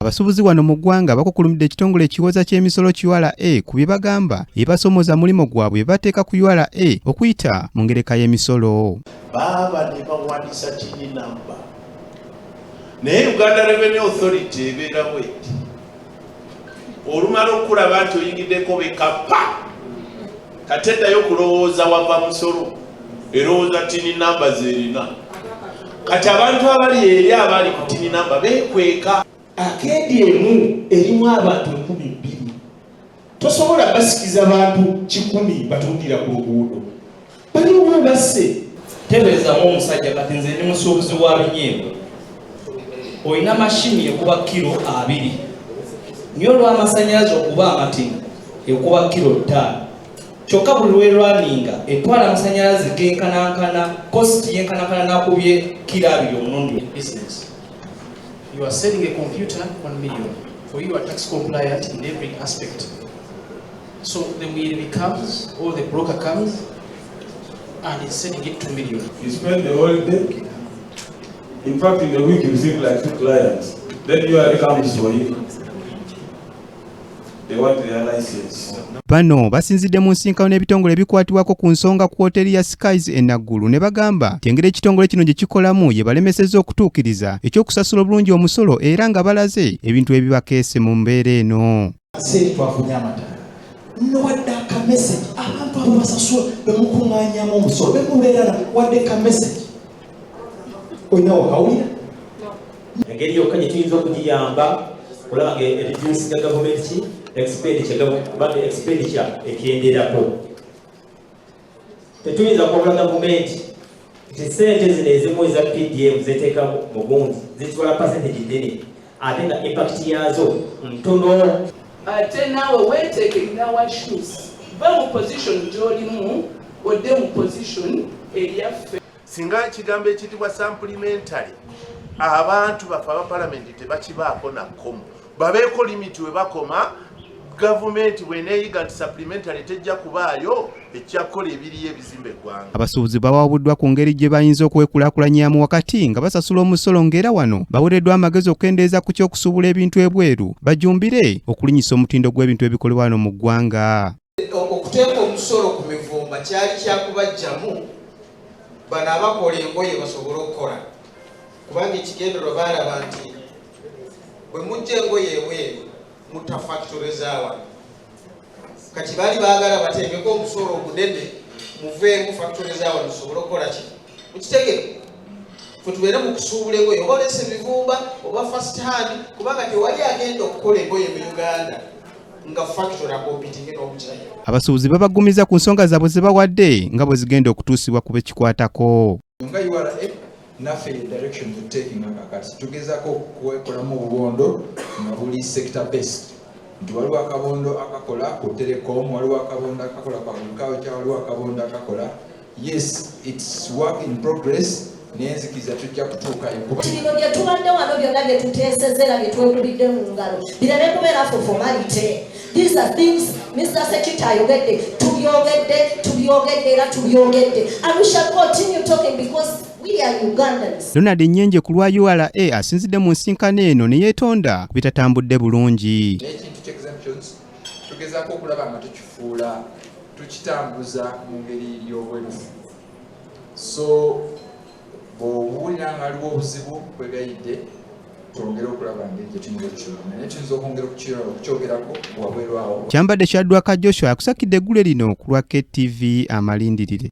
Abasuubuzi wano mu ggwanga bakukulumidde ekitongole ekiwoza ky'emisolo ki URA ku bye bagamba ebasomoza mulimo gwabwe bateeka ku URA okuyita mu ngereka y'emisolo. Baba ne bawandiisa tini namba naye Uganda Revenue Authority ebeera bweti olumala okulaba nti oyingiddeko bekapa kati eddayo okulowooza wava musolo erowooza tini namba zerina kati abantu abali eri abali ku tini namba beekweka akeedi emu erimu abantu 2,000 tosobola basikiza abantu 100 batundira ku luguudo baliwo basse tebeezamu omusajja kati nze ndi musuubuzi wa binyeebwa olina mashini ekuba kilo 2 niyo olw'amasannyalaze okuba amatinga ekuba kilo 5 kyokka buli lwerwaninga etwala amasannyalaze genkanankana kositi yenkanankana nakubye kilo 2 omurundi business. You are selling a computer 1 million. For you are tax compliant in every aspect. So the weed comes, or the broker comes, and is selling it 2 million. You spend the whole day. In fact, in the week you receive like 2 clients. Then URA comes for you. They want their license. Bano basinzidde mu nsinkano n'ebitongole ebikwatibwako ku nsonga ku hoteri ya Skies Enaggulu ne bagamba engeri ekitongole kino gye kikolamu ye balemesezza okutuukiriza ekyokusasula obulungi omusolo era nga balaze ebintu ebibakeese mu mbeera eno. twafunye amatala wadde akameseji abantu abo basasula bemukuŋŋaanyamu omusolo bemubeerana wadde kameseji olinawo kawulira engeri yokka gye tuyinza okugiyamba olaba nga reducing gavumenti expenditure ekenderako tetuyinza kwogera gavumenti nti sente zino ezimu eza pdf zeteeka mu gundi zitwala percentage nene ate nga impact yazo ntono. Ate naawe weeteekerera wa shoes ba mu position gy'olimu odde mu position eriyaffe. Singa ekigambo ekitibwa supplementary abantu bafe abapalamenti tebakibaako nakkomo babeeko limiti we bakoma gavumenti bweneeyiga nti supplementary tejja kubaayo ekyakola ebiriyo ebizimba eggwanga. Abasuubuzi bawabuddwa ku ngeri gye bayinza okwekulaakulanyamu wakati nga basasula omusolo ng'era wano baweereddwa amagezi okukendeeza ku ky'okusuubula ebintu ebweru bajumbire okulinyisa omutindo gw'ebintu ebikolebwa wano mu ggwanga. Okuteeka omusolo ku mivumba kyali kyakubajjamu bano abakola engoye basobole okukola kubanga ekigendererwa baalaba nti bwe mujja engoye ebweru mutta factory zaawa kati baali baagala bateekeko omusolo omunene muveemu factory zaawa zisobole okukola ki mukitegeke fe tubeere mu kusuubula engoye oba olesa ebivumba oba first hand kubanga tewali agenda okukola engoye mu Uganda nga factory akompitinge n'omukyaya. Abasuubuzi babagumiza ku nsonga zaabwe ze bawadde nga bwe zigenda okutuusibwa ku bekikwatako. Nga URA naffe direction taking akakati tugezaako okukolamu obubondo nga buli sector based nti waliwo akabondo akakola ku telecom waliwo akabondo akakola ku agriculture waliwo akabondo akakola yes it's work in progress nenzikiriza tujja kutuukayo bino bye tubadde wano byonna bye tuteesezera bye twegulidde mu ngalo birabe kubeera for formality. These are things Mr. Sekita ayogedde tubyogedde era tubyogedde and we shall continue talking because we are Ugandans. Donald Nyenje ku lwa URA asinzidde mu nsinkano eno ne yeetonda ku bitatambudde bulungi. N'ekintu ky'exemptions tugezaako okulaba nga tukifuula tukitambuza mu ngeri y'obwerufu. So bw'owulira nga aliwo obuzibu bwegayidde twongere okulaba ngeri gye tuyinza okukiraba naye tuyinza okwongera okukyogerako wabweru awo. Kyambadde Kyaddwaka Joshua akusakidde eggule lino ku lwa KTV Amalindirire.